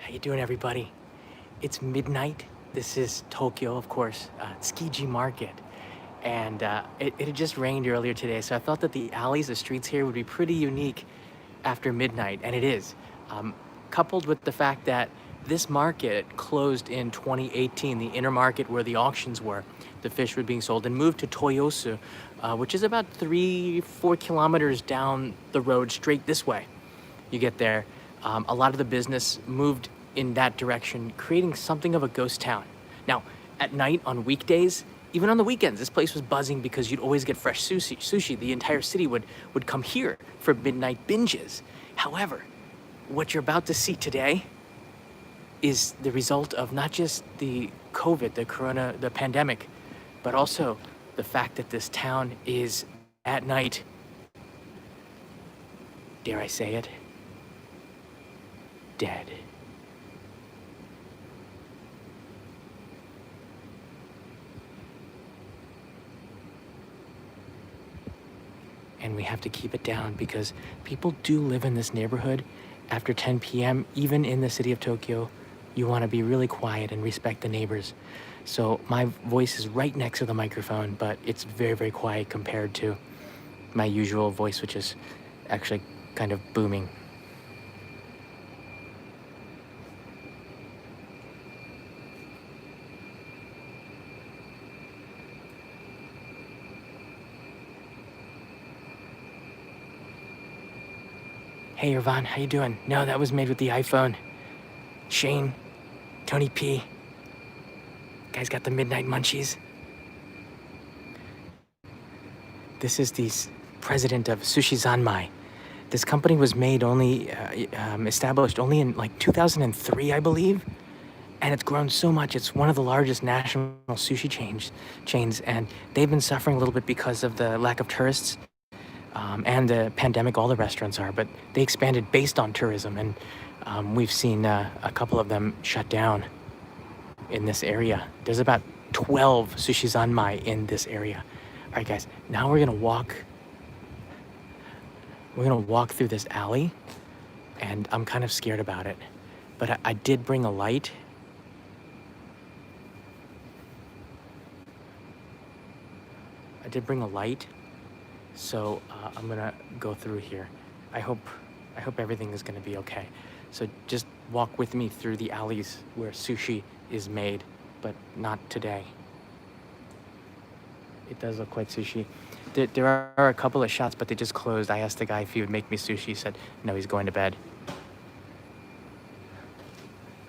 How you doing, everybody? It's midnight. This is Tokyo, of course, Tsukiji Market. And it had just rained earlier today, so I thought that the alleys, the streets here would be pretty unique after midnight, and it is. Coupled with the fact that this market closed in 2018, the inner market where the auctions were, the fish were being sold, and moved to Toyosu, which is about 4 kilometers down the road straight this way. You get there, a lot of the business moved in that direction, creating something of a ghost town. Now, at night, on weekdays, even on the weekends, this place was buzzing because you'd always get fresh sushi. The entire city would come here for midnight binges. However, what you're about to see today is the result of not just the COVID, the pandemic, but also the fact that this town is, at night, dare I say it, dead. And we have to keep it down because people do live in this neighborhood after 10 p.m. Even in the city of Tokyo, you want to be really quiet and respect the neighbors. So my voice is right next to the microphone, but it's very, very quiet compared to my usual voice, which is actually kind of booming. Hey, Irvan, how you doing? No, that was made with the iPhone. Shane, Tony P. Guys got the midnight munchies. This is the president of Sushi Zanmai. This company was made established only in like 2003, I believe. And it's grown so much. It's one of the largest national sushi chains, and they've been suffering a little bit because of the lack of tourists. And the pandemic, all the restaurants are, but they expanded based on tourism, and we've seen a couple of them shut down in this area. There's about 12 Sushi Zanmai in this area. All right, guys, now we're gonna walk through this alley, and I'm kind of scared about it, but I did bring a light. So I'm gonna go through here. I hope everything is gonna be okay. So just walk with me through the alleys where sushi is made, but not today. It does look quite sushi. There are a couple of shops, but they just closed. I asked the guy if he would make me sushi. He said, no, he's going to bed.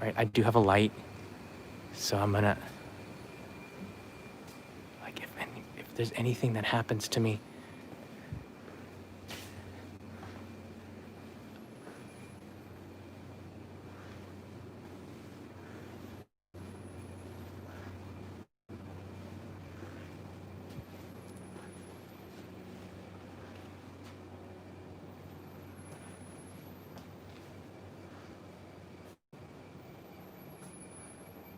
All right, I do have a light, so I'm gonna, like, if there's anything that happens to me,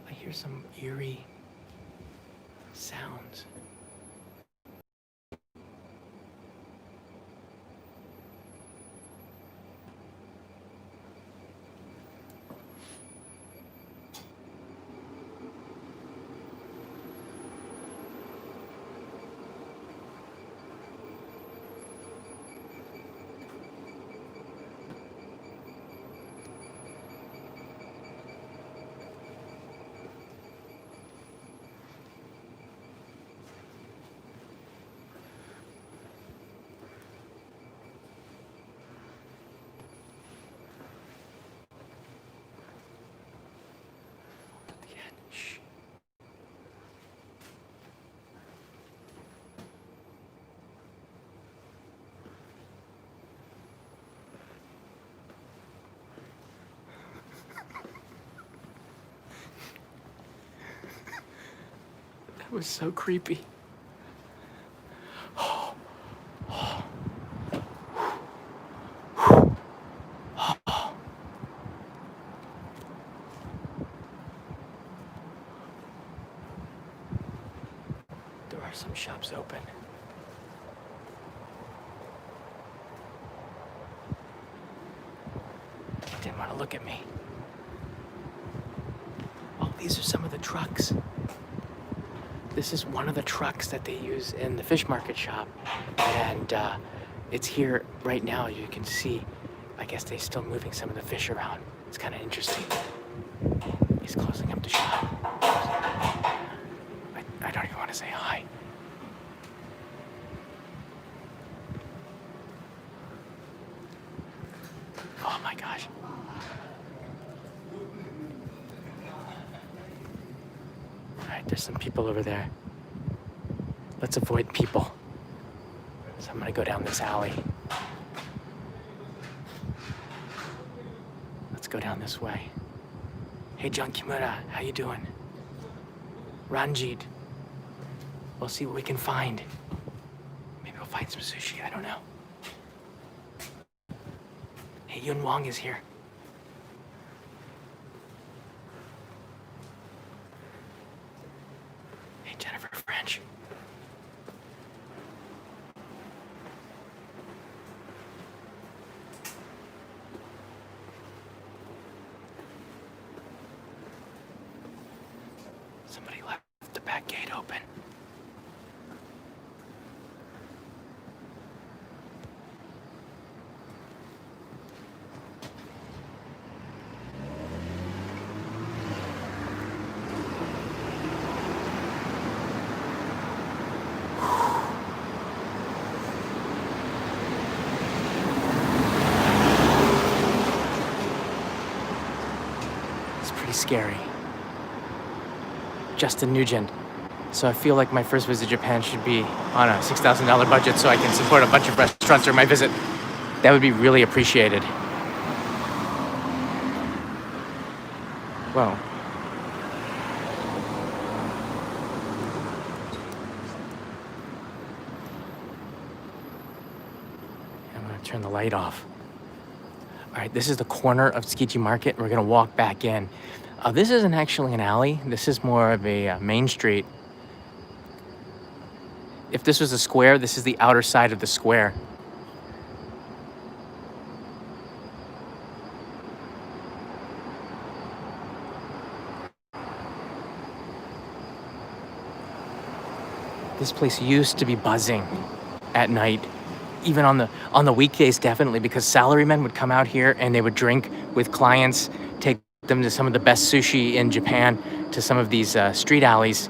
I hear some eerie sounds. Shh. That was so creepy. There are some shops open. Didn't want to look at me. these are some of the trucks. This is one of the trucks that they use in the fish market shop. And it's here right now, you can see. I guess they're still moving some of the fish around. It's kind of interesting. He's closing up the shop. I don't even want to say hi. Oh my gosh. All right, there's some people over there. Let's avoid people. So I'm gonna go down this alley. Let's go down this way. Hey, John Kimura, how you doing? Ranjit. We'll see what we can find. Maybe we'll find some sushi, I don't know. Hey, Yun Wong is here. Hey, Jennifer French. Somebody left the back gate open. Scary. Justin Nugent. So I feel like my first visit to Japan should be on a $6,000 budget so I can support a bunch of restaurants during my visit. That would be really appreciated. Whoa. I'm gonna turn the light off. All right, this is the corner of Tsukiji Market. We're gonna walk back in. This isn't actually an alley. This is more of a main street. If this was a square, this is the outer side of the square. This place used to be buzzing at night. Even on the weekdays, definitely, because salarymen would come out here and they would drink with clients, take them to some of the best sushi in Japan, to some of these street alleys,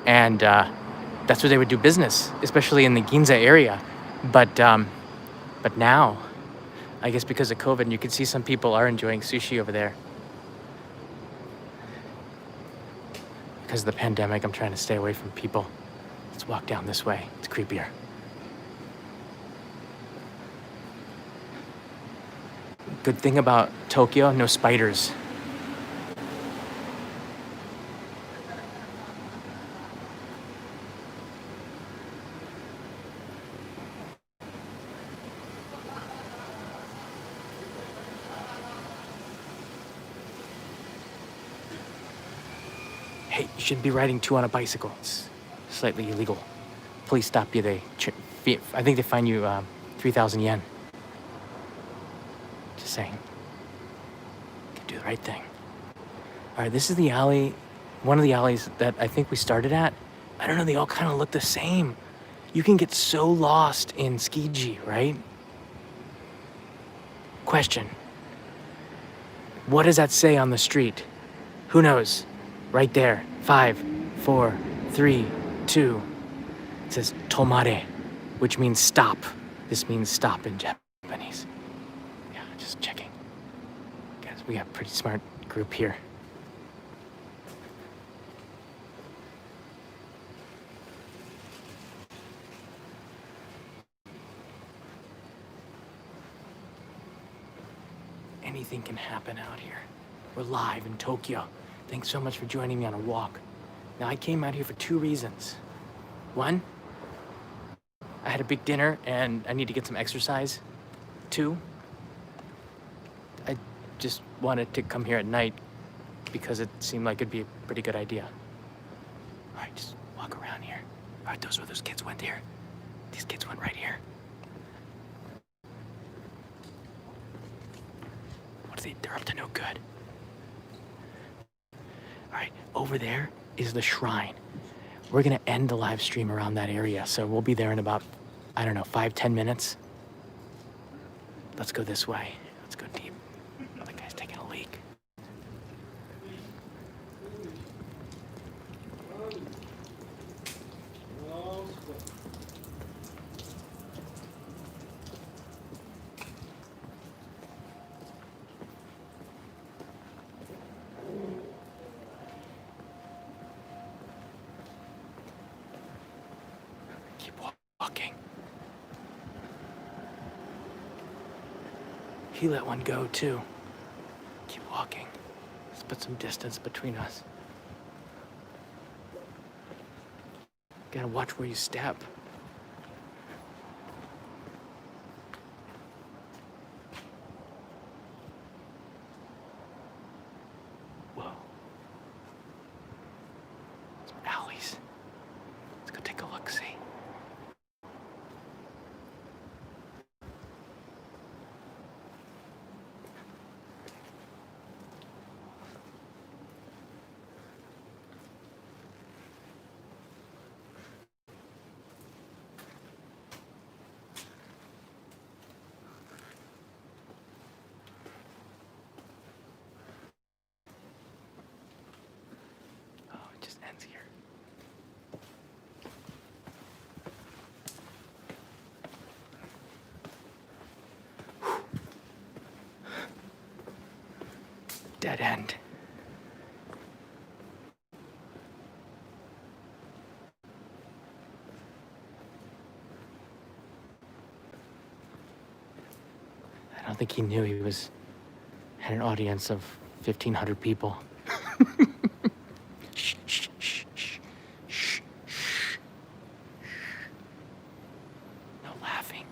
and that's where they would do business, especially in the Ginza area. But now, I guess because of COVID, you can see some people are enjoying sushi over there. Because of the pandemic, I'm trying to stay away from people. Let's walk down this way. It's creepier. Good thing about Tokyo, no spiders. Hey, you shouldn't be riding two on a bicycle. It's slightly illegal. Police stop you, I think they fine you 3,000 yen. Just saying. You can do the right thing. All right, this is the alley, one of the alleys that I think we started at. I don't know, they all kind of look the same. You can get so lost in Tsukiji, right? Question. What does that say on the street? Who knows? Right there. 5, 4, 3, 2. It says tomare, which means stop. This means stop in Japanese. Yeah, just checking. Guys, we got a pretty smart group here. Anything can happen out here. We're live in Tokyo. Thanks so much for joining me on a walk. Now, I came out here for 2 reasons. One, I had a big dinner and I need to get some exercise. 2, I just wanted to come here at night because it seemed like it'd be a pretty good idea. All right, just walk around here. All right, those kids went here. These kids went right here. They're up to no good. All right, over there is the shrine. We're gonna end the live stream around that area, so we'll be there in about, I don't know, 5-10 minutes. Let's go this way. Let's go deep. Oh, that guy's taking a leak. Keep walking. He let one go too. Keep walking. Let's put some distance between us. Gotta watch where you step. Whoa. Some alleys. Let's go take a look-see. Oh, it just ends here. Dead end. I don't think he knew he had an audience of 1,500 people. Shh, shh, shh, shh, shh, shh. No laughing.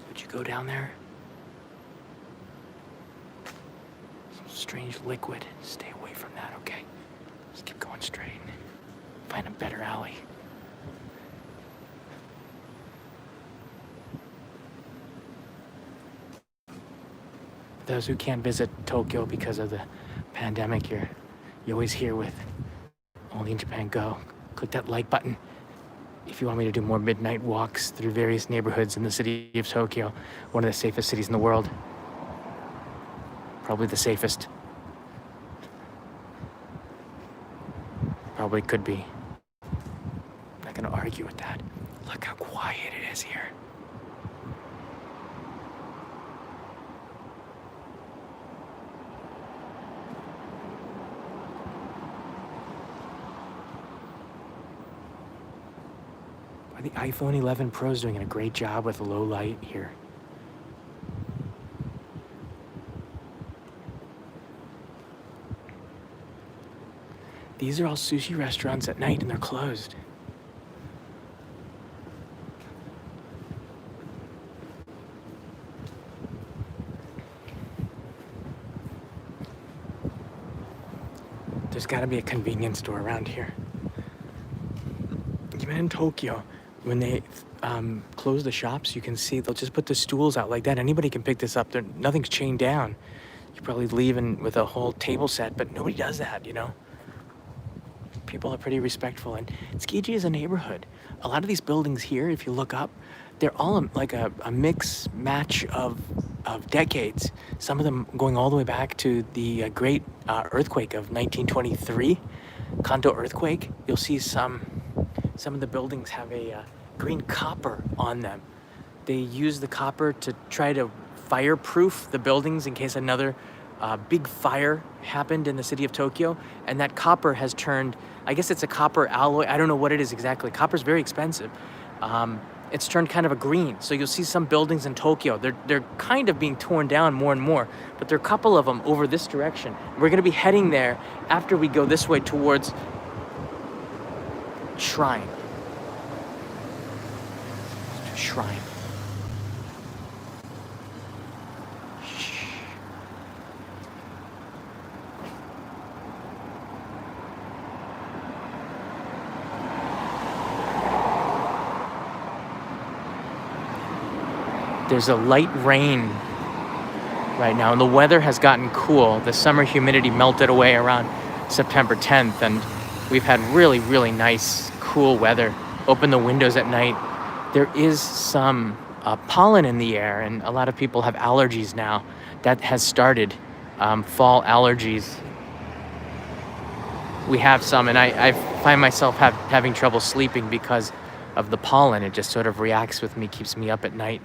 Would you go down there? Some strange liquid. Stay away from that, okay? Just keep going straight. Find a better alley. Those who can't visit Tokyo because of the pandemic, you always hear with Only in Japan Go. Click that like button if you want me to do more midnight walks through various neighborhoods in the city of Tokyo, one of the safest cities in the world. Probably the safest. Probably could be. I'm not gonna argue with that. Look how quiet it is here. The iPhone 11 Pro is doing a great job with low light here. These are all sushi restaurants at night and they're closed. There's gotta be a convenience store around here. Even in Tokyo, when they close the shops, you can see they'll just put the stools out like that. Anybody can pick this up. Nothing's chained down. You probably leave with a whole table set, but nobody does that, you know? People are pretty respectful. And Tsukiji is a neighborhood. A lot of these buildings here, if you look up, they're all like a mix match of decades. Some of them going all the way back to the great earthquake of 1923, Kanto earthquake. You'll see some of the buildings have a green copper on them. They use the copper to try to fireproof the buildings in case another big fire happened in the city of Tokyo. And that copper has turned, I guess it's a copper alloy. I don't know what it is exactly. Copper's very expensive. It's turned kind of a green. So you'll see some buildings in Tokyo. They're kind of being torn down more and more, but there are a couple of them over this direction. We're gonna be heading there after we go this way towards Shrine. Shrine. There's a light rain right now, and the weather has gotten cool. The summer humidity melted away around September 10th, and we've had really, really nice, cool weather. Open the windows at night. There is some pollen in the air, and a lot of people have allergies now. That has started, fall allergies. We have some, and I find myself having trouble sleeping because of the pollen. It just sort of reacts with me, keeps me up at night.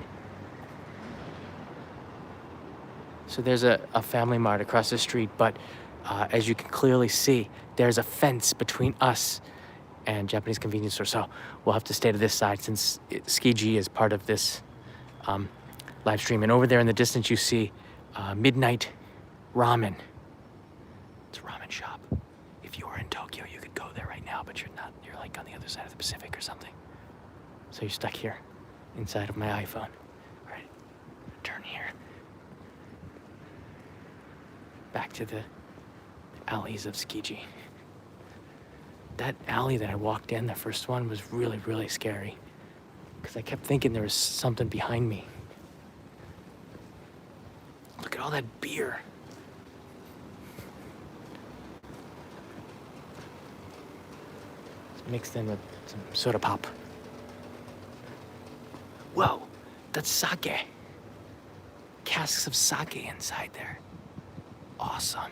So there's a Family Mart across the street, but as you can clearly see, there's a fence between us and Japanese convenience store. So we'll have to stay to this side since Tsukiji is part of this live stream. And over there in the distance, you see Midnight Ramen. It's a ramen shop. If you were in Tokyo, you could go there right now, but you're not. You're like on the other side of the Pacific or something. So you're stuck here inside of my iPhone. All right, turn here. Back to the alleys of Tsukiji. That alley that I walked in, the first one, was really, really scary because I kept thinking there was something behind me. Look at all that beer. It's mixed in with some soda pop. Whoa, that's sake. Casks of sake inside there. Awesome.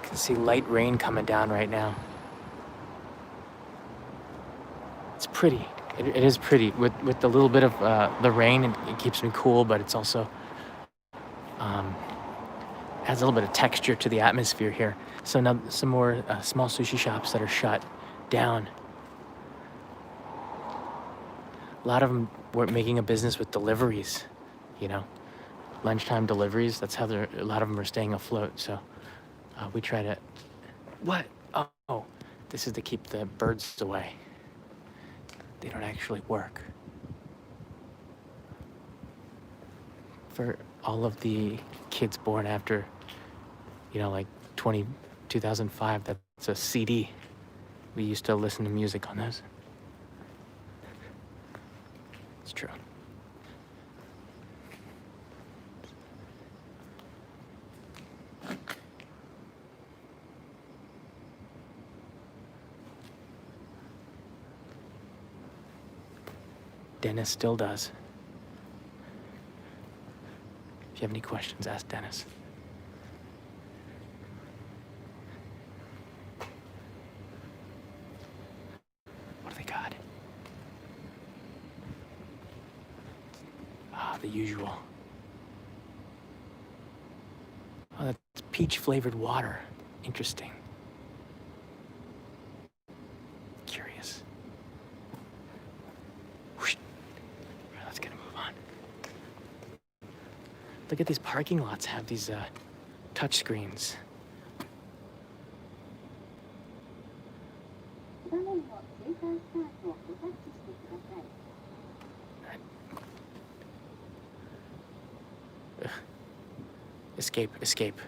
You can see light rain coming down right now. It's pretty. It is pretty. With the little bit of the rain, it keeps me cool, but it's also adds a little bit of texture to the atmosphere here. So now some more small sushi shops that are shut down. A lot of them were making a business with deliveries, you know, lunchtime deliveries. That's how a lot of them are staying afloat. So we try to, what? Oh, this is to keep the birds away. They don't actually work. For all of the kids born after, you know, like 2005, that's a CD. We used to listen to music on those. It's true. Dennis still does. If you have any questions, ask Dennis. What do they got? The usual. Oh, that's peach flavored water. Interesting. Curious. Whoosh. All right, let's get a move on. Look at these parking lots have these touch screens. Escape, escape.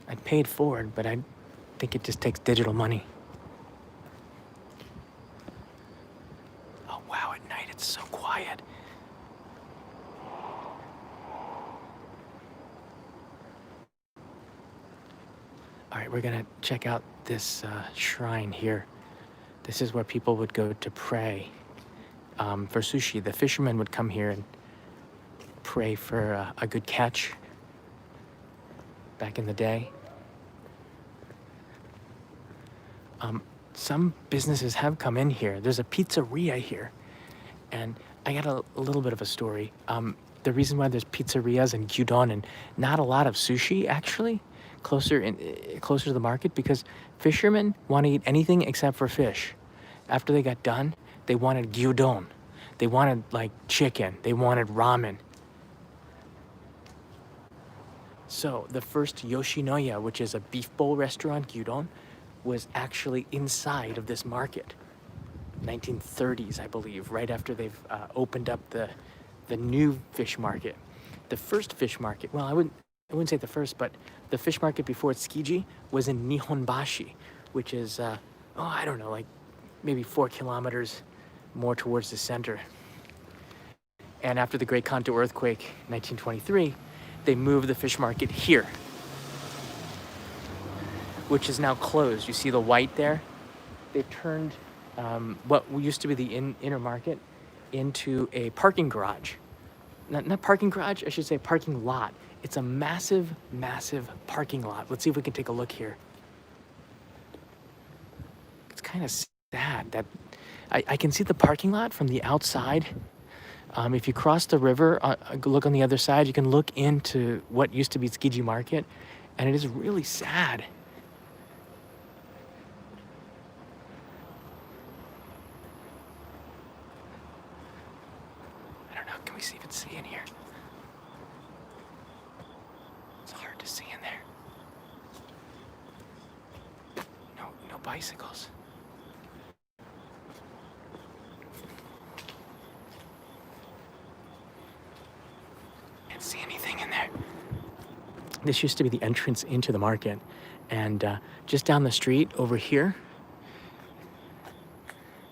I paid forward, but I think it just takes digital money. Oh wow, at night it's so quiet. All right, we're gonna check out this shrine here. This is where people would go to pray for sushi. The fishermen would come here and pray for a good catch back in the day. Some businesses have come in here. There's a pizzeria here, and I got a little bit of a story. The reason why there's pizzerias and gyudon and not a lot of sushi actually closer to the market, because fishermen want to eat anything except for fish. After they got done, they wanted gyudon. They wanted like chicken. They wanted ramen. So the first Yoshinoya, which is a beef bowl restaurant, gyudon, was actually inside of this market. 1930s, I believe, right after they've opened up the new fish market. The first fish market, well, I wouldn't say the first, but the fish market before Tsukiji was in Nihonbashi, which is, I don't know, like maybe 4 kilometers more towards the center. And after the Great Kanto earthquake, 1923, they moved the fish market here, which is now closed. You see the white there? They've turned what used to be the inner market into a parking garage. Not parking garage, I should say parking lot. It's a massive, massive parking lot. Let's see if we can take a look here. It's kind of sad that I can see the parking lot from the outside. If you cross the river, look on the other side, you can look into what used to be Tsukiji Market, and it is really sad. I don't know, can we even see in here? It's hard to see in there. No bicycles. Can't see anything in there. This used to be the entrance into the market, and just down the street over here,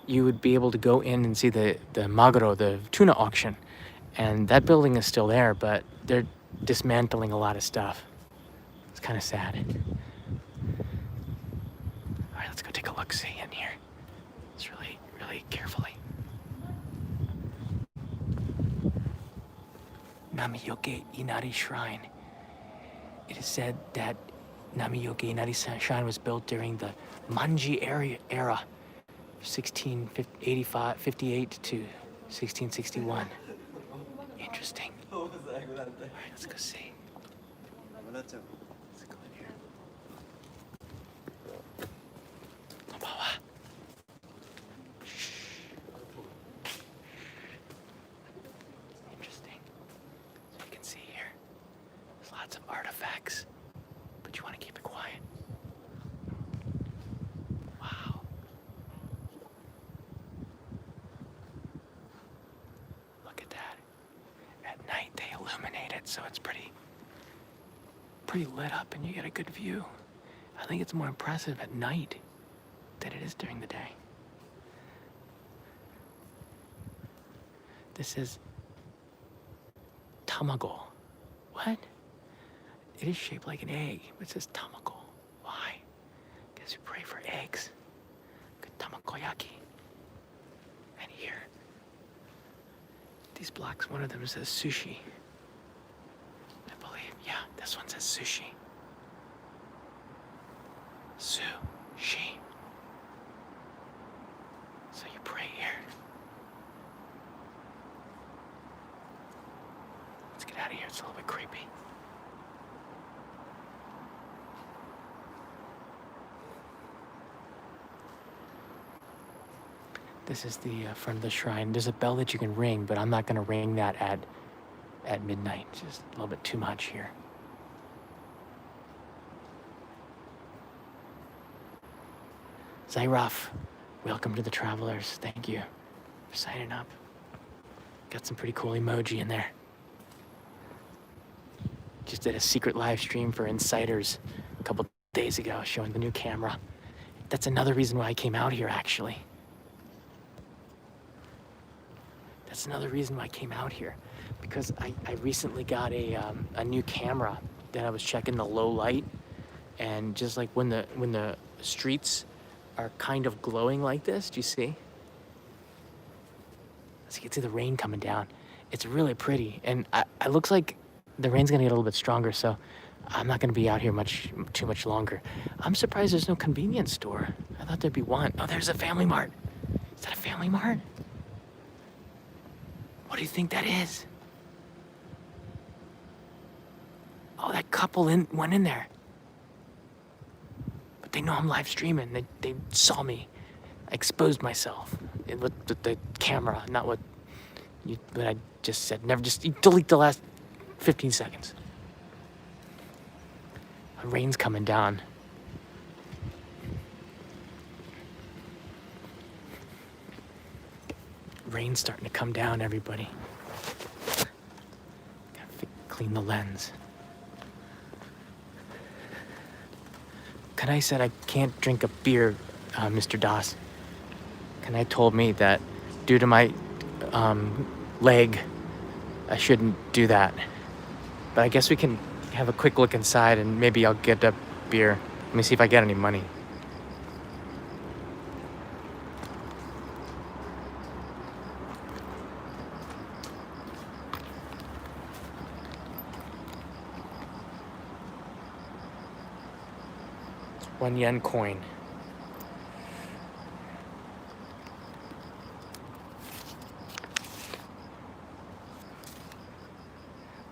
you would be able to go in and see the maguro, the tuna auction, and that building is still there, but they're dismantling a lot of stuff. It's kind of sad. All right, let's go take a look-see in here. It's really, really carefully. Namiyoke Inari Shrine. It is said that Namiyoke Inari Shrine was built during the Manji era, 1658 to 1661. Interesting. All right, let's go see. Let's go in here. Interesting. So you can see here, there's lots of artifacts, but you want to keep it quiet. Wow. Look at that. At night they illuminate it, so it's pretty lit up and you get a good view. I think it's more impressive at night than it is during the day. This is tamago. What? It is shaped like an egg, but it says tamago. Why? Because we pray for eggs. Good tamagoyaki. And here, these blocks, one of them says sushi. I believe, yeah, this one says sushi. Sushi. So you pray here. Let's get out of here, it's a little bit creepy. This is the front of the shrine. There's a bell that you can ring, but I'm not gonna ring that at midnight. It's just a little bit too much here. Zairaf, welcome to the Travelers. Thank you for signing up. Got some pretty cool emoji in there. Just did a secret live stream for insiders a couple days ago showing the new camera. That's another reason why I came out here, actually. That's another reason why I came out here, because I recently got a new camera that I was checking the low light, and just like when the streets are kind of glowing like this, do you see? So you can see the rain coming down. It's really pretty, and it looks like the rain's gonna get a little bit stronger, so I'm not gonna be out here too much longer. I'm surprised there's no convenience store. I thought there'd be one. Oh, there's a Family Mart. Is that a Family Mart? What do you think that is? Oh, that couple went in there. But they know I'm live streaming. They saw me. I exposed myself with the camera, not with But I just said never. Just delete the last 15 seconds. The rain's coming down. Rain's starting to come down, everybody. Gotta clean the lens. Kanai said I can't drink a beer, Mr. Das. Kanai told me that due to my leg, I shouldn't do that. But I guess we can have a quick look inside and maybe I'll get a beer. Let me see if I get any money. $1 coin.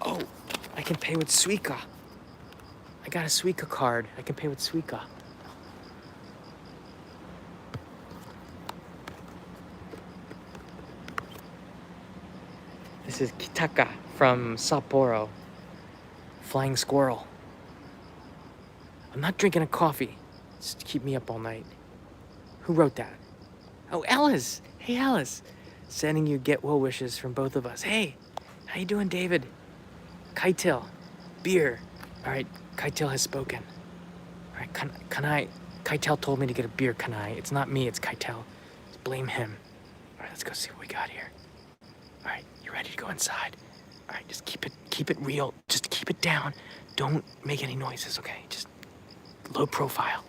Oh, I can pay with Suica. I got a Suica card. I can pay with Suica. This is Kitaka from Sapporo. Flying squirrel. I'm not drinking a coffee. Just to keep me up all night. Who wrote that? Oh, Alice. Hey, Alice. Sending you get well wishes from both of us. Hey, how you doing, David? Kaitil. Beer. All right, Kaitil has spoken. All right, Kanai. Kaitil told me to get a beer, Kanai. It's not me, it's Kaitil. Just blame him. All right, let's go see what we got here. All right, you ready to go inside? All right, just keep it real. Just keep it down. Don't make any noises, okay? Just low profile.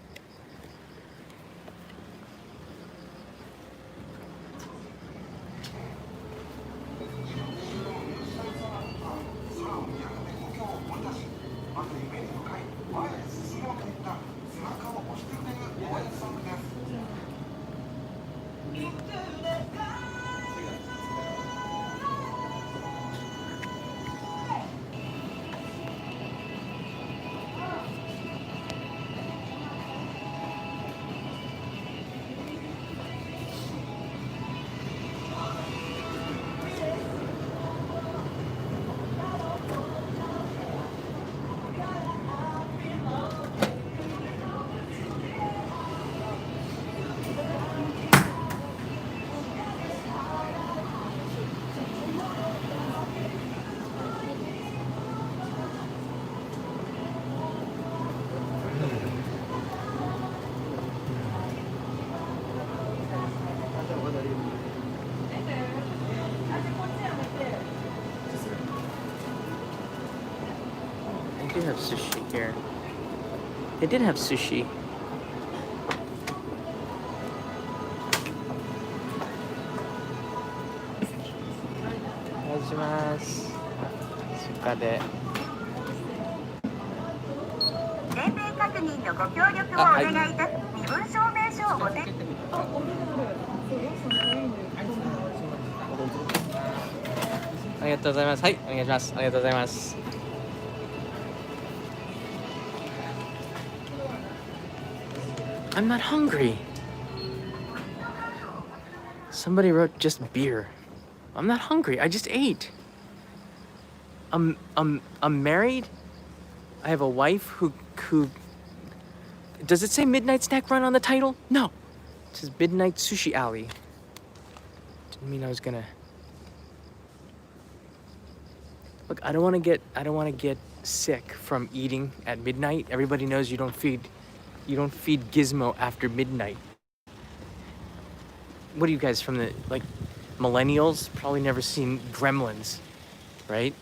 They do have sushi here. They did have sushi. Onegaishimasu. Suka de. 年齢確認のご協力をお願いいたし、身分証明書をご提供。ありがとうございます。はい、お願いします。ありがとうございます。I'm not hungry. Somebody wrote just beer. I'm not hungry. I just ate. I'm married. I have a wife who does it say Midnight Snack Run on the title? No. It says Midnight Sushi Alley. Didn't mean I was gonna. Look, I don't want to get sick from eating at midnight. Everybody knows you don't feed Gizmo after midnight. What are you guys from the millennials? Probably never seen Gremlins, right?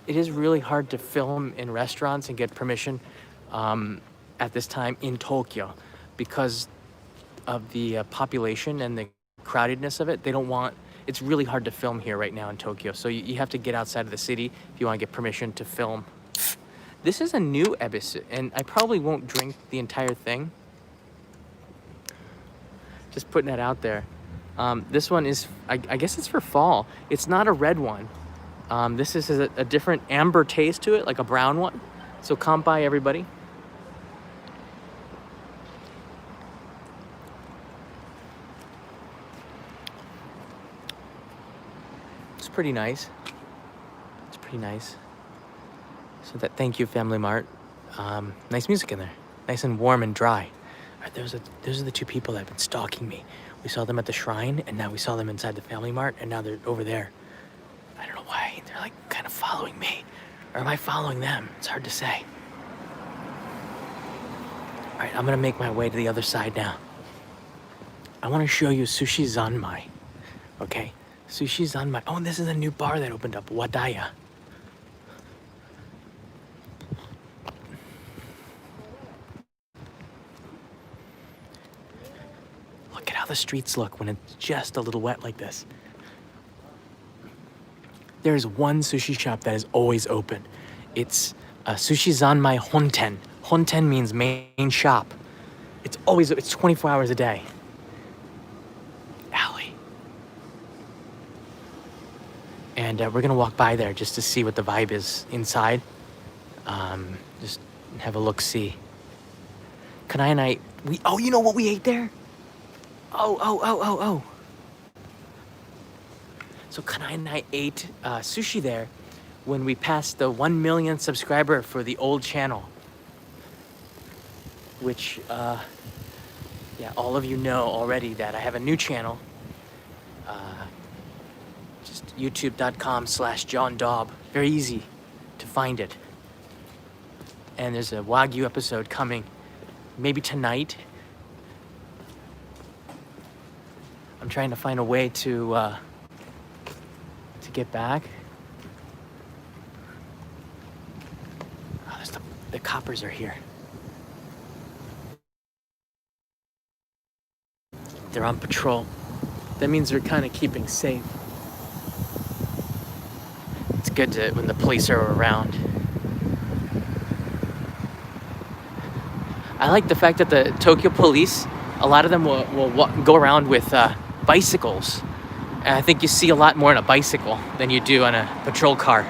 It is really hard to film in restaurants and get permission at this time in Tokyo because of the population and the crowdedness of it. It's really hard to film here right now in Tokyo. So you have to get outside of the city if you want to get permission to film. This is a new ebisu, and I probably won't drink the entire thing. Just putting that out there. This one is, I guess it's for fall. It's not a red one. This is a different amber taste to it, like a brown one. So kanpai, everybody. It's pretty nice. It's pretty nice. So thank you, Family Mart. Nice music in there. Nice and warm and dry. All right, those are the two people that have been stalking me. We saw them at the shrine, and now we saw them inside the Family Mart, and now they're over there. I don't know why. They're like kind of following me. Or am I following them? It's hard to say. All right, I'm gonna make my way to the other side now. I want to show you Sushi Zanmai. Okay? Sushi Zanmai. Oh, and this is a new bar that opened up, Wadaya. Look at how the streets look when it's just a little wet like this. There's one sushi shop that is always open. It's Sushi Zanmai Honten. Honten means main shop. It's 24 hours a day. Alley. And we're gonna walk by there just to see what the vibe is inside. Just have a look-see. Kanai and I, you know what we ate there? Oh. So Kanai and I ate sushi there when we passed the 1 million subscriber for the old channel. Which, all of you know already that I have a new channel. Just youtube.com/JohnDaub. Very easy to find it. And there's a Wagyu episode coming maybe tonight. I'm trying to find a way to get back. Oh, there's the coppers are here. They're on patrol. That means they're kind of keeping safe. It's good when the police are around. I like the fact that the Tokyo police, a lot of them will go around with bicycles. And I think you see a lot more on a bicycle than you do on a patrol car.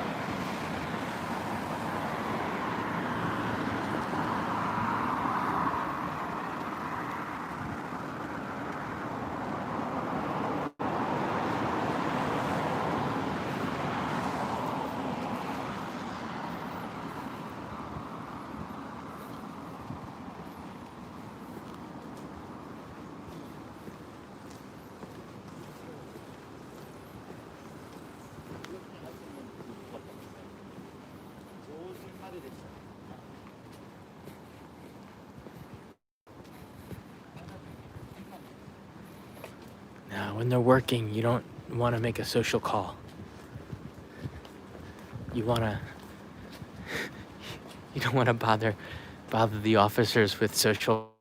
Now, when they're working, you don't want to make a social call. You don't want to bother the officers with social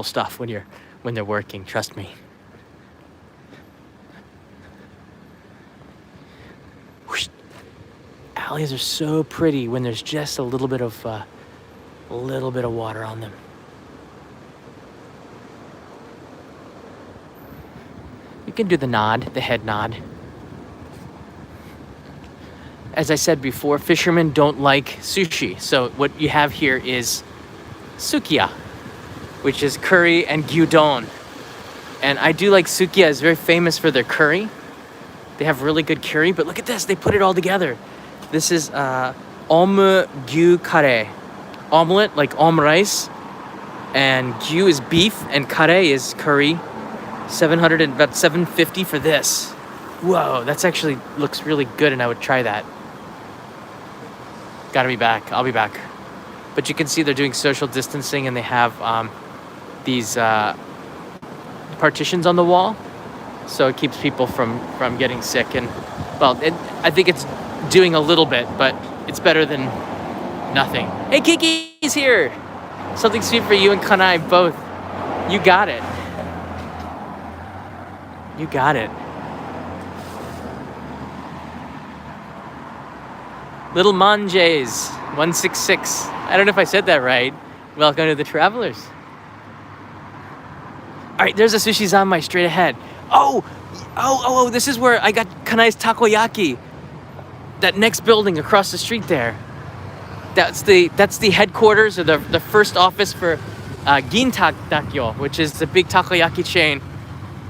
stuff when they're working. Trust me. Whoosh. Alleys are so pretty when there's just a little bit of water on them. You can do the head nod. As I said before, fishermen don't like sushi. So what you have here is sukiya, which is curry and gyudon. And I do like sukiya. It's very famous for their curry. They have really good curry, but look at this. They put it all together. This is omu gyu kare. Omelet, like rice. And gyu is beef and kare is curry. About $7.50 for this. Whoa, that's actually looks really good, and I would try that. Gotta be back. I'll be back. But you can see they're doing social distancing, and they have these partitions on the wall, so it keeps people from getting sick. And I think it's doing a little bit, but it's better than nothing. Hey, Kiki's here. Something sweet for you and Kanai both. You got it. You got it. Little Manjes, 166. I don't know if I said that right. Welcome to the Travelers. All right, there's a Sushi Zanmai straight ahead. Oh, this is where I got Kanai's takoyaki. That next building across the street there. That's the headquarters or the first office for Gintakyo, which is the big takoyaki chain.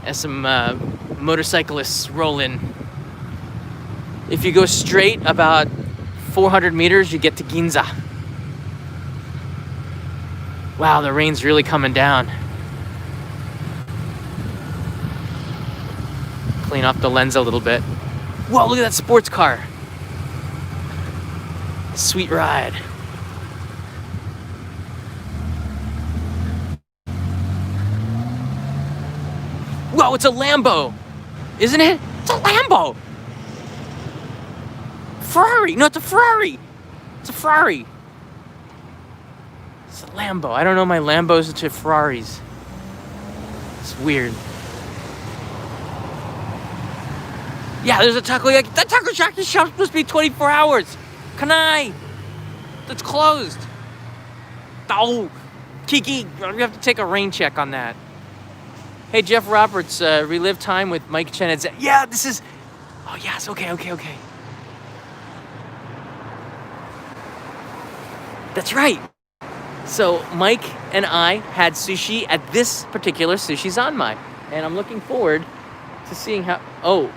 As some motorcyclists roll in. If you go straight about 400 meters, you get to Ginza. Wow, the rain's really coming down. Clean off the lens a little bit. Whoa, look at that sports car. Sweet ride. Whoa, it's a Lambo, isn't it? It's a Lambo. Ferrari, no, it's a Ferrari. It's a Ferrari. It's a Lambo. I don't know my Lambos to Ferraris. It's weird. Yeah, there's a takoyaki. That takoyaki shop's supposed to be 24 hours. Kanai. That's closed. Oh, Kiki, we have to take a rain check on that. Hey, Jeff Roberts, Relive Time with Mike Chen. Yeah, this is... Oh, yes, okay. That's right. So Mike and I had sushi at this particular Sushi Zanmai. And I'm looking forward to seeing how... Oh,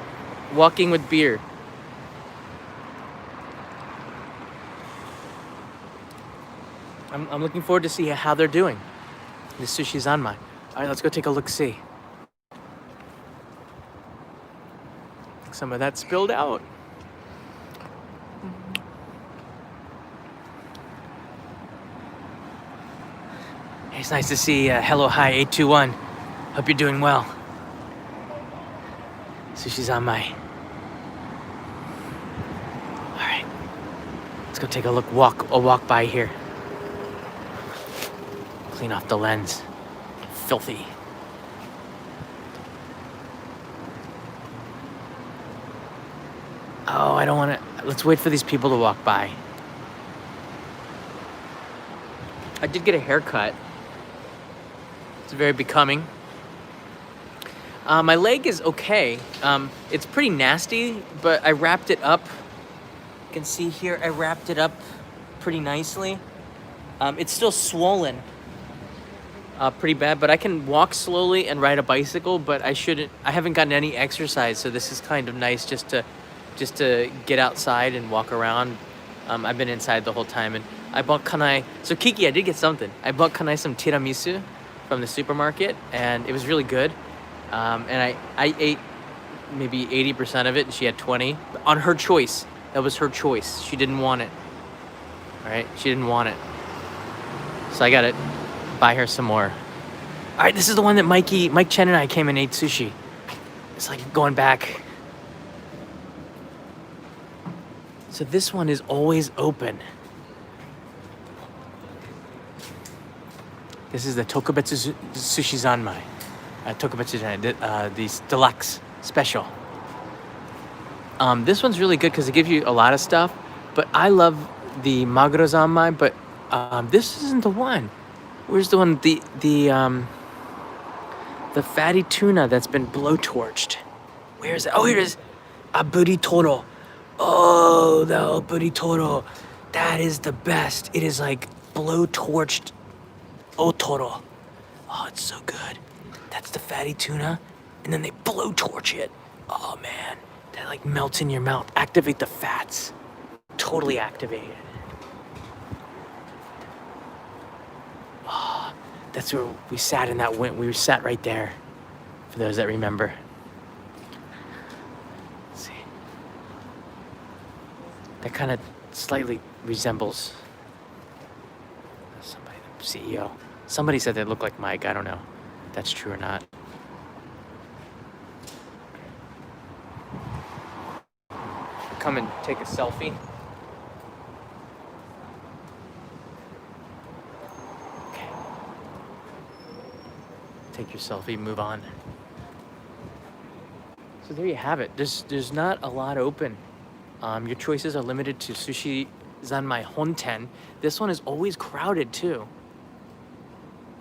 walking with beer. I'm looking forward to see how they're doing. The Sushi Zanmai. All right, let's go take a look-see. Some of that spilled out. Hey, it's nice to see Hello Hi 821. Hope you're doing well. Sushi Zanmai. All right, let's go take a walk by here. Clean off the lens. Filthy. Oh, I don't want to... Let's wait for these people to walk by. I did get a haircut. It's very becoming. My leg is okay. It's pretty nasty, but I wrapped it up. You can see here, I wrapped it up pretty nicely. It's still swollen. Pretty bad, but I can walk slowly and ride a bicycle, but I haven't gotten any exercise, so this is kind of nice just to get outside and walk around. I've been inside the whole time, and I bought Kanai. So Kiki, I did get something. I bought Kanai some tiramisu from the supermarket, and it was really good. And I ate maybe 80% of it, and she had 20 on her choice. That was her choice. She didn't want it. All right, she didn't want it, so I got it. Buy her some more. All right, this is the one that Mike Chen and I came and ate sushi. It's like going back. So this one is always open. This is the Tokubetsu Sushi Zanmai. Tokubetsu Zanmai, the deluxe special. This one's really good because it gives you a lot of stuff, but I love the Maguro Zanmai, but this isn't the one. Where's the one, the fatty tuna that's been blowtorched? Where is it? Oh, here it is. Aburi toro. Oh, the aburi toro. That is the best. It is like blowtorched otoro. Oh, it's so good. That's the fatty tuna, and then they blowtorch it. Oh man, that like melts in your mouth. Activate the fats. Totally activated. Oh, that's where we sat in that wind. We sat right there, for those that remember. Let's see. That kind of slightly resembles somebody, the CEO. Somebody said they look like Mike. I don't know if that's true or not. Come and take a selfie. Take your selfie, move on. So there you have it. There's not a lot open. Your choices are limited to Sushi Zanmai Honten. This one is always crowded too.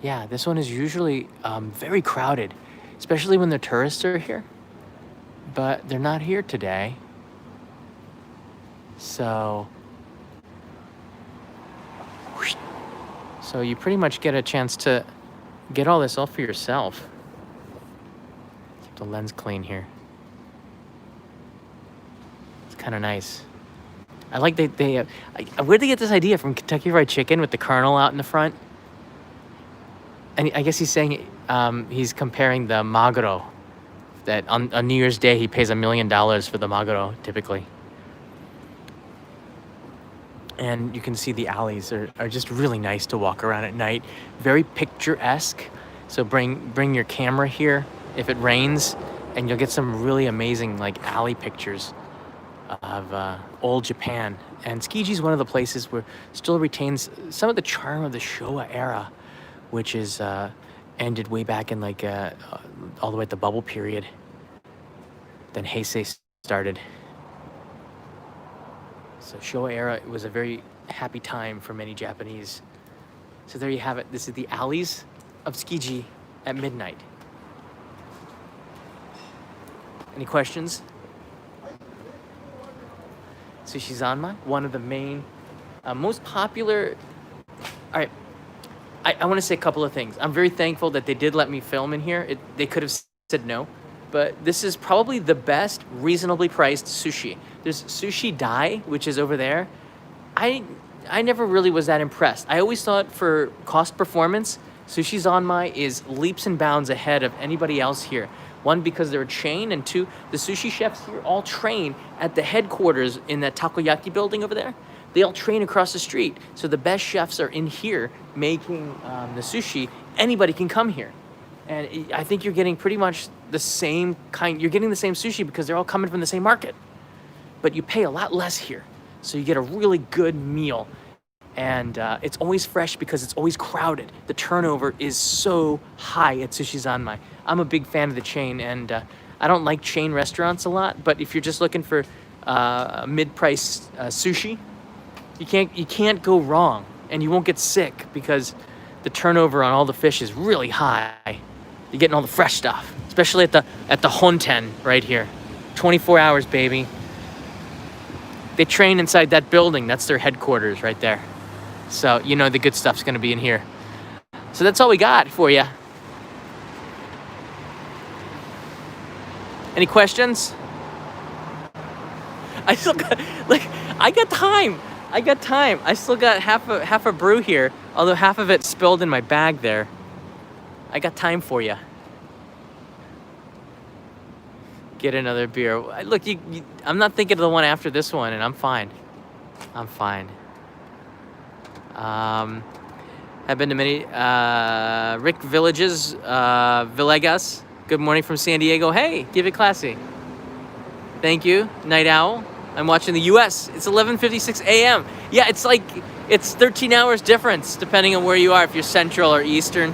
Yeah, this one is usually very crowded, especially when the tourists are here. But they're not here today. So you pretty much get a chance to get all this all for yourself. Keep the lens clean here. It's kind of nice. I like where'd they get this idea from Kentucky Fried Chicken with the Colonel out in the front? And I guess he's saying he's comparing the maguro, that on New Year's Day he pays $1 million for the maguro typically. And you can see the alleys are just really nice to walk around at night. Very picturesque. So bring your camera here if it rains, and you'll get some really amazing like alley pictures of old Japan. And Tsukiji is one of the places where still retains some of the charm of the Showa era, which is ended way back in like all the way at the bubble period. Then Heisei started. So Showa era was a very happy time for many Japanese. So there you have it. This is the alleys of Tsukiji at midnight. Any questions? Sushi Zanmai, one of the main, most popular. All right, I want to say a couple of things. I'm very thankful that they did let me film in here. They could have said no, but this is probably the best reasonably priced sushi. There's Sushi Dai, which is over there. I never really was that impressed. I always thought for cost performance, Sushi Zanmai is leaps and bounds ahead of anybody else here. One, because they're a chain, and two, the sushi chefs here all train at the headquarters in that takoyaki building over there. They all train across the street. So the best chefs are in here making the sushi. Anybody can come here. And I think you're getting pretty much the same kind. You're getting the same sushi because they're all coming from the same market. But you pay a lot less here. So you get a really good meal. And it's always fresh because it's always crowded. The turnover is so high at Sushi Zanmai. I'm a big fan of the chain, and I don't like chain restaurants a lot, but if you're just looking for mid-price sushi, you can't go wrong, and you won't get sick because the turnover on all the fish is really high. You're getting all the fresh stuff, especially at the Honten right here. 24 hours, baby. They train inside that building. That's their headquarters right there. So you know the good stuff's gonna be in here. So that's all we got for you. Any questions? I still got I got time. I still got half a brew here, although half of it spilled in my bag there. I got time for you. Get another beer. Look, I'm not thinking of the one after this one, and I'm fine. I've been to many Rick Villages, Villegas. Good morning from San Diego. Hey, give it classy. Thank you, Night Owl. I'm watching the U.S. It's 11:56 a.m. Yeah, it's 13 hours difference depending on where you are. If you're Central or Eastern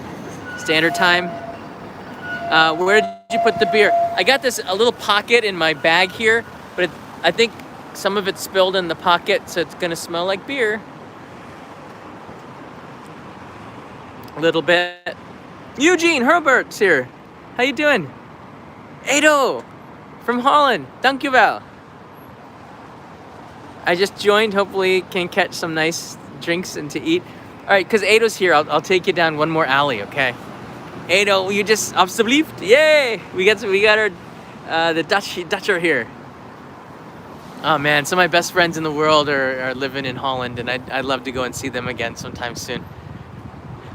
Standard Time. Where did you put the beer? I got a little pocket in my bag here, but I think some of it spilled in the pocket, so it's gonna smell like beer. A little bit. Eugene Herbert's here. How you doing? Edo from Holland. Dankjewel. I just joined. Hopefully can catch some nice drinks and to eat. All right, because Edo's here, I'll take you down one more alley, okay? Edo, you just alsjeblieft. Yay! We got our the Dutch are here. Oh man, some of my best friends in the world are living in Holland, and I'd love to go and see them again sometime soon.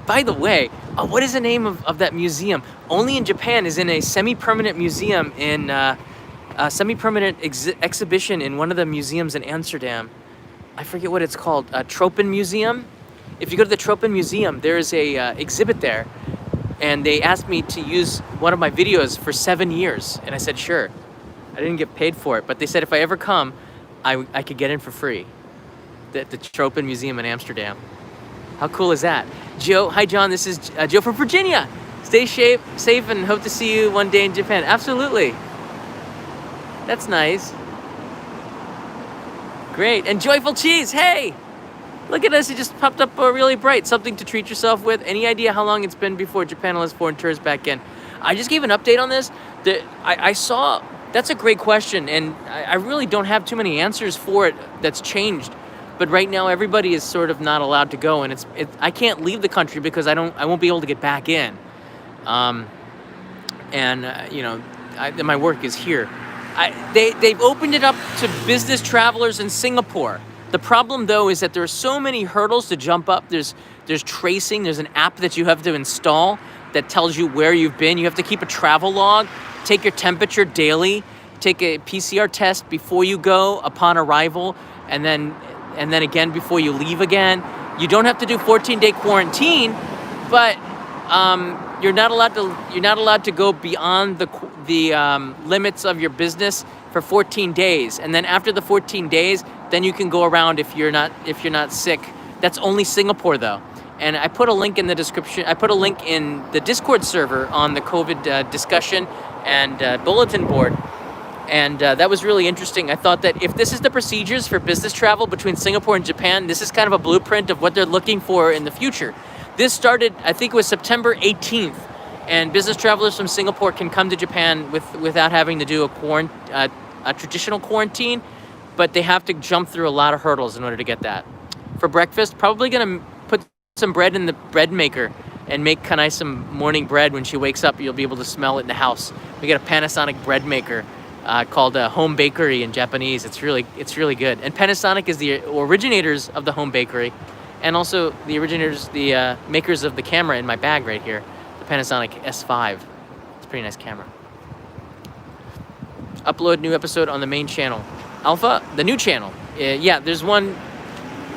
By the way, what is the name of that museum? Only in Japan is in a semi-permanent museum in a semi-permanent exhibition in one of the museums in Amsterdam. I forget what it's called. Tropen Museum. If you go to the Tropen Museum, there is a exhibit there, and they asked me to use one of my videos for 7 years, and I said sure. I didn't get paid for it, but they said if I ever come, I could get in for free. The Tropen Museum in Amsterdam. How cool is that? Joe, hi John, this is Joe from Virginia. Stay safe and hope to see you one day in Japan. Absolutely. That's nice. Great, and Joyful Cheese, hey! Look at us, it just popped up really bright. Something to treat yourself with. Any idea how long it's been before Japan allows foreign tourists back in? I just gave an update on this. I saw, that's a great question, and I really don't have too many answers for it that's changed. But right now, everybody is sort of not allowed to go, and I can't leave the country because I won't be able to get back in. You know, my work is here. they've opened it up to business travelers in Singapore. The problem though is that there are so many hurdles to jump up. There's tracing. There's an app that you have to install that tells you where you've been. You have to keep a travel log, take your temperature daily, take a PCR test before you go upon arrival, and then again before you leave again. You don't have to do 14-day quarantine, but you're not allowed to go beyond the limits of your business for 14 days, and then after the 14 days, then you can go around if you're not sick. That's only Singapore though. And I put a link in the description. I put a link in the Discord server on the COVID discussion and bulletin board. And that was really interesting. I thought that if this is the procedures for business travel between Singapore and Japan, this is kind of a blueprint of what they're looking for in the future. This started, I think it was September 18th, and business travelers from Singapore can come to Japan without having to do a traditional quarantine, but they have to jump through a lot of hurdles in order to get that. For breakfast, probably gonna put some bread in the bread maker and make Kanai some morning bread. When she wakes up, you'll be able to smell it in the house. We got a Panasonic bread maker. Called a home bakery in Japanese. It's really good. And Panasonic is the originators of the home bakery, and also the makers of the camera in my bag right here, the Panasonic S5. It's a pretty nice camera. Upload new episode on the main channel, Alpha, the new channel. Yeah, there's one.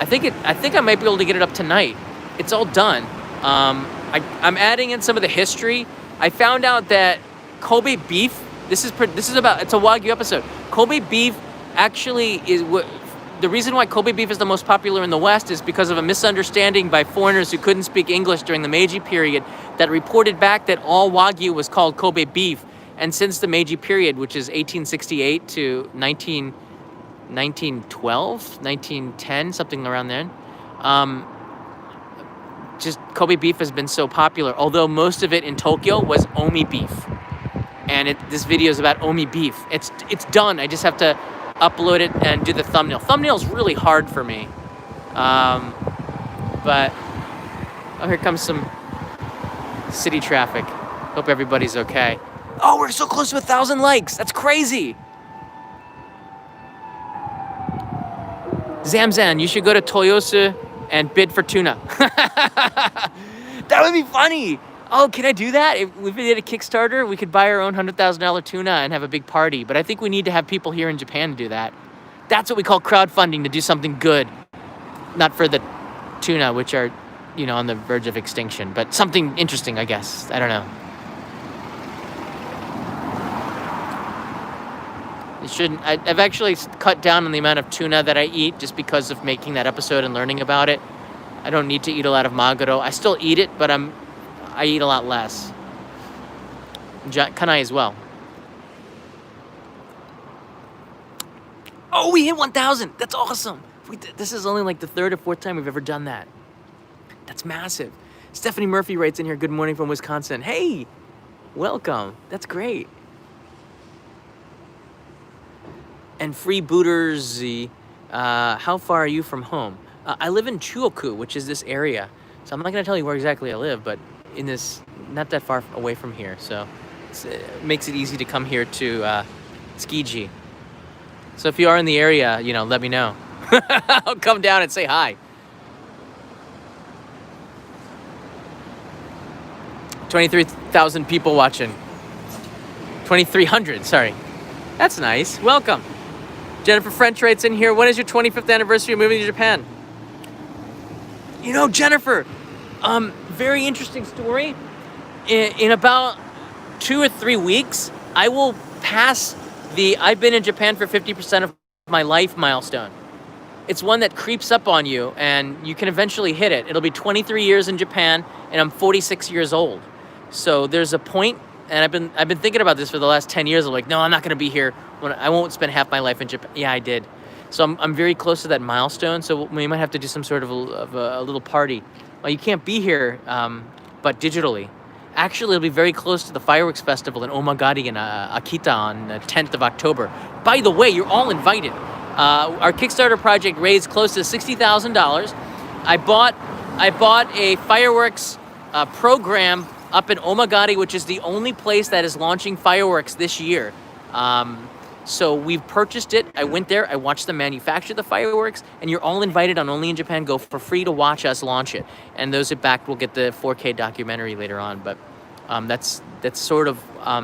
I think I might be able to get it up tonight. It's all done. I'm adding in some of the history. I found out that Kobe beef. It's a Wagyu episode. Kobe beef actually is the reason why Kobe beef is the most popular in the West is because of a misunderstanding by foreigners who couldn't speak English during the Meiji period that reported back that all Wagyu was called Kobe beef. And since the Meiji period, which is 1868 to 1912, 1910, something around then, just Kobe beef has been so popular, although most of it in Tokyo was Omi beef. And this video is about Omi beef. It's done. I just have to upload it and do the thumbnail. Thumbnail's really hard for me. But here comes some city traffic. Hope everybody's okay. Oh, we're so close to 1,000 likes. That's crazy. Zamzan, you should go to Toyosu and bid for tuna. That would be funny. Oh, can I do that? If we did a Kickstarter, we could buy our own $100,000 tuna and have a big party. But I think we need to have people here in Japan to do that. That's what we call crowdfunding, to do something good. Not for the tuna, which are, on the verge of extinction. But something interesting, I guess. I don't know. I've actually cut down on the amount of tuna that I eat just because of making that episode and learning about it. I don't need to eat a lot of maguro. I still eat it, but I eat a lot less. Kanai as well. Oh, we hit 1,000. That's awesome. This is only like the third or fourth time we've ever done that. That's massive. Stephanie Murphy writes in here, good morning from Wisconsin. Hey, welcome. That's great. And Free Booters, how far are you from home? I live in Chuoku, which is this area. So I'm not going to tell you where exactly I live, but in this, not that far away from here. So it makes it easy to come here to Tsukiji. So if you are in the area, let me know. I'll come down and say hi. 23,000 people watching. 2,300, sorry. That's nice. Welcome. Jennifer French writes in here, when is your 25th anniversary of moving to Japan? Jennifer, very interesting story. In about 2 or 3 weeks, I will pass the I've been in Japan for 50% of my life milestone. It's one that creeps up on you, and you can eventually hit it. It'll be 23 years in Japan, and I'm 46 years old. So there's a point, and I've been thinking about this for the last 10 years. I'm like, no, I'm not going to be here. I won't spend half my life in Japan. Yeah, I did. So I'm very close to that milestone. So we might have to do some sort of a little party. Well, you can't be here, but digitally. Actually, it'll be very close to the fireworks festival in Omagari in Akita on the 10th of October. By the way, you're all invited. Our Kickstarter project raised close to $60,000. I bought a fireworks program up in Omagari, which is the only place that is launching fireworks this year. So we've purchased it. I went there. I watched them manufacture the fireworks, and you're all invited on Only in Japan Go for free to watch us launch it. And those that back will get the 4K documentary later on. But that's sort of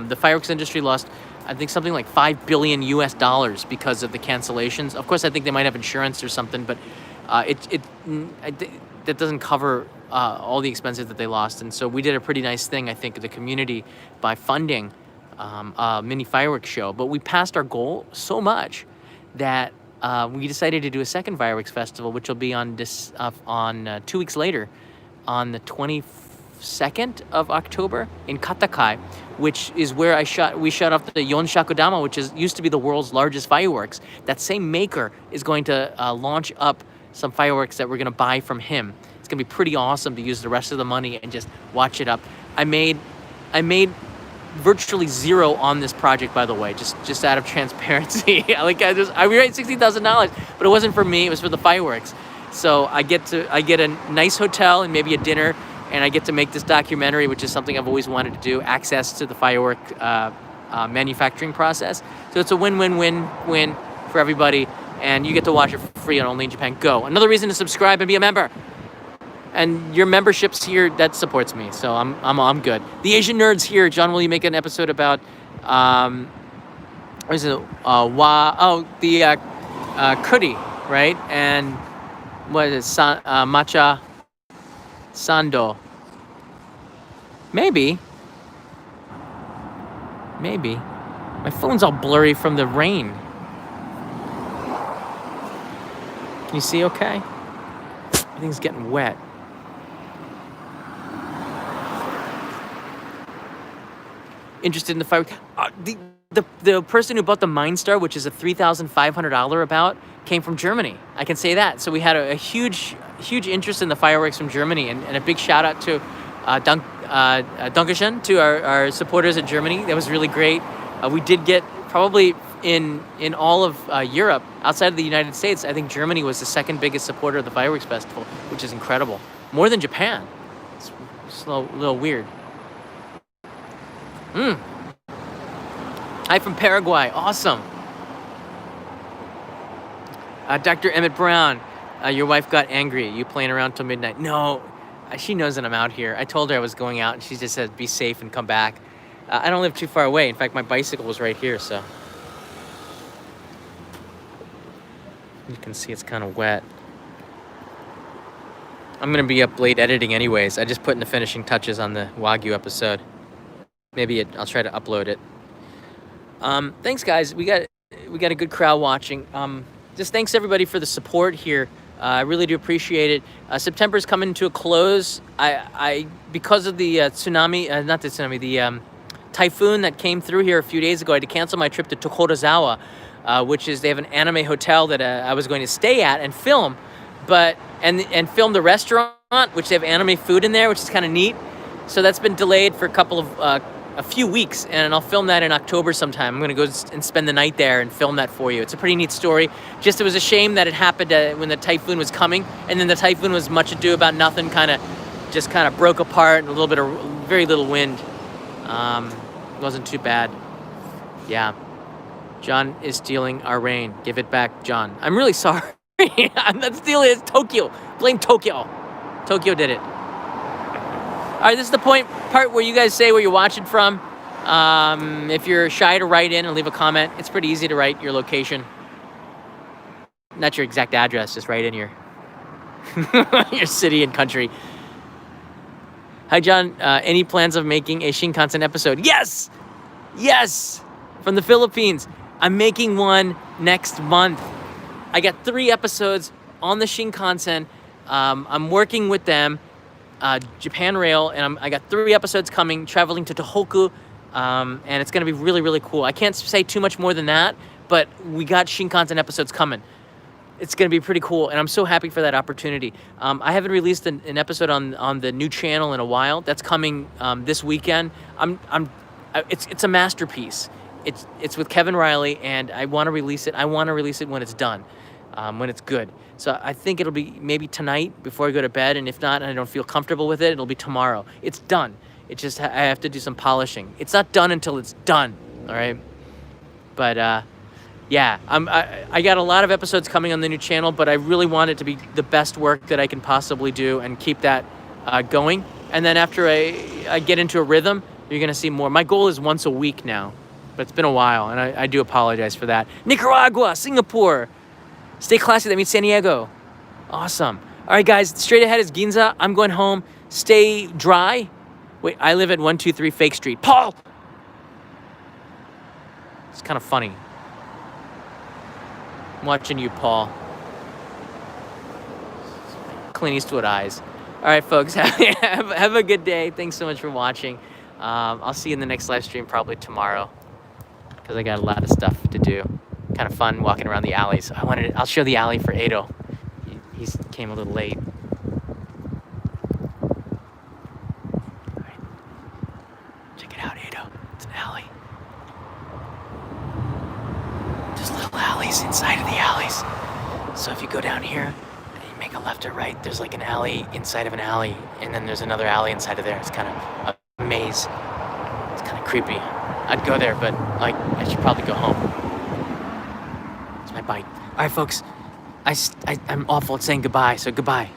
the fireworks industry lost, I think, something like $5 billion US because of the cancellations. Of course, I think they might have insurance or something, but that doesn't cover all the expenses that they lost. And so we did a pretty nice thing, I think, of the community by funding a mini fireworks show. But we passed our goal so much that we decided to do a second fireworks festival, which will be on 2 weeks later, on the 22nd of October in Katakai, which is where we shot off the Yonshakodama, which used to be the world's largest fireworks. That same maker is going to launch up some fireworks that we're going to buy from him. It's going to be pretty awesome to use the rest of the money and just watch it up. I made virtually zero on this project, by the way, just out of transparency. Like I made $60,000, but it wasn't for me, it was for the fireworks. So I get a nice hotel and maybe a dinner, and I get to make this documentary, which is something I've always wanted to do, access to the firework manufacturing process. So it's a win-win-win-win for everybody, and you get to watch it for free on Only in Japan Go. Another reason to subscribe and be a member. And your memberships here, that supports me, so I'm good. The Asian nerds here, John, will you make an episode about what is it? The kuri, right? And what is it? Matcha sando. Maybe. My phone's all blurry from the rain. Can you see okay? Everything's getting wet. Interested in the fireworks. The person who bought the Mindstar, which is a $3,500 about, came from Germany. I can say that. So we had a huge interest in the fireworks from Germany, and a big shout out to Dankeschön to our supporters in Germany. That was really great. We did get probably in all of Europe, outside of the United States, I think Germany was the second biggest supporter of the fireworks festival, which is incredible. More than Japan. It's a little weird. Hi from Paraguay. Awesome. Dr. Emmett Brown, your wife got angry at you playing around till midnight. No, she knows that I'm out here. I told her I was going out, and she just said, be safe and come back. I don't live too far away. In fact, my bicycle was right here, so. You can see it's kind of wet. I'm going to be up late editing anyways. I just put in the finishing touches on the Wagyu episode. Maybe I'll try to upload it. Thanks, guys. We got a good crowd watching. Just thanks everybody for the support here. I really do appreciate it. September's coming to a close. I because of the the typhoon that came through here a few days ago, I had to cancel my trip to Tokorozawa, which is, they have an anime hotel that I was going to stay at and film, and film the restaurant, which they have anime food in there, which is kind of neat. So that's been delayed for a few weeks, and I'll film that in October sometime. I'm going to go and spend the night there and film that for you. It's a pretty neat story. Just, it was a shame that it happened when the typhoon was coming, and then the typhoon was much ado about nothing, kind of broke apart, and a little bit of very little wind. It wasn't too bad. Yeah. John is stealing our rain. Give it back, John. I'm really sorry. I'm not stealing it. It's Tokyo. Blame Tokyo. Tokyo did it. All right, this is the part where you guys say where you're watching from. If you're shy to write in and leave a comment, it's pretty easy to write your location. Not your exact address, just write in your your city and country. Hi, John. Any plans of making a Shinkansen episode? Yes! Yes! From the Philippines. I'm making one next month. I got 3 episodes on the Shinkansen. I'm working with them. Japan Rail, and I got 3 episodes coming, traveling to Tohoku, and it's going to be really, really cool. I can't say too much more than that, but we got Shinkansen episodes coming. It's going to be pretty cool, and I'm so happy for that opportunity. I haven't released an episode on the new channel in a while. That's coming this weekend. It's a masterpiece. It's with Kevin Riley, and I want to release it. I want to release it when it's done, when it's good. So I think it'll be maybe tonight before I go to bed, and if not, and I don't feel comfortable with it, it'll be tomorrow. It's done. It's just I have to do some polishing. It's not done until it's done, all right? But yeah, I got a lot of episodes coming on the new channel, but I really want it to be the best work that I can possibly do and keep that going. And then after I get into a rhythm, you're gonna see more. My goal is once a week now, but it's been a while, and I do apologize for that. Nicaragua, Singapore. Stay classy, that means San Diego. Awesome. All right, guys, straight ahead is Ginza. I'm going home. Stay dry. Wait, I live at 123 Fake Street. Paul! It's kind of funny. I'm watching you, Paul. Clint Eastwood eyes. All right, folks, have a good day. Thanks so much for watching. I'll see you in the next live stream probably tomorrow because I got a lot of stuff to do. Kind of fun walking around the alleys. I'll show the alley for Ado. He came a little late. All right. Check it out, Ado. It's an alley. There's little alleys inside of the alleys. So if you go down here and you make a left or right, there's like an alley inside of an alley, and then there's another alley inside of there. It's kind of a maze. It's kind of creepy. I'd go there, but like I should probably go home. It's my bike. All right, folks. I'm awful at saying goodbye, so goodbye.